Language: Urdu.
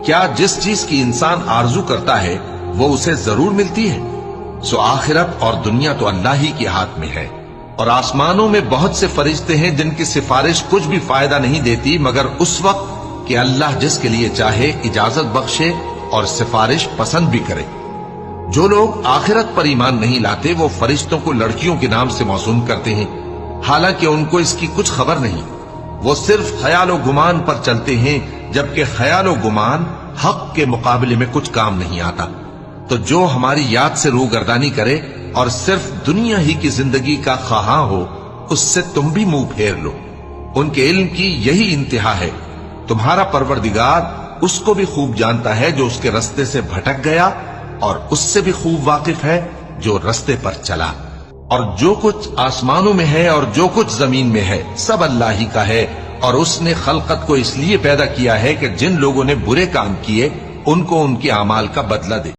کیا جس چیز کی انسان آرزو کرتا ہے وہ اسے ضرور ملتی ہے؟ سو آخرت اور دنیا تو اللہ ہی کے ہاتھ میں ہے، اور آسمانوں میں بہت سے فرشتے ہیں جن کی سفارش کچھ بھی فائدہ نہیں دیتی مگر اس وقت کہ اللہ جس کے لیے چاہے اجازت بخشے اور سفارش پسند بھی کرے۔ جو لوگ آخرت پر ایمان نہیں لاتے وہ فرشتوں کو لڑکیوں کے نام سے موسوم کرتے ہیں، حالانکہ ان کو اس کی کچھ خبر نہیں۔ وہ صرف خیال و گمان پر چلتے ہیں، جبکہ خیال و گمان حق کے مقابلے میں کچھ کام نہیں آتا۔ تو جو ہماری یاد سے روگردانی کرے اور صرف دنیا ہی کی زندگی کا خواہاں ہو، اس سے تم بھی منہ پھیر لو۔ ان کے علم کی یہی انتہا ہے۔ تمہارا پروردگار اس کو بھی خوب جانتا ہے جو اس کے رستے سے بھٹک گیا، اور اس سے بھی خوب واقف ہے جو رستے پر چلا۔ اور جو کچھ آسمانوں میں ہے اور جو کچھ زمین میں ہے سب اللہ ہی کا ہے، اور اس نے خلقت کو اس لیے پیدا کیا ہے کہ جن لوگوں نے برے کام کیے ان کو ان کے اعمال کا بدلہ دے۔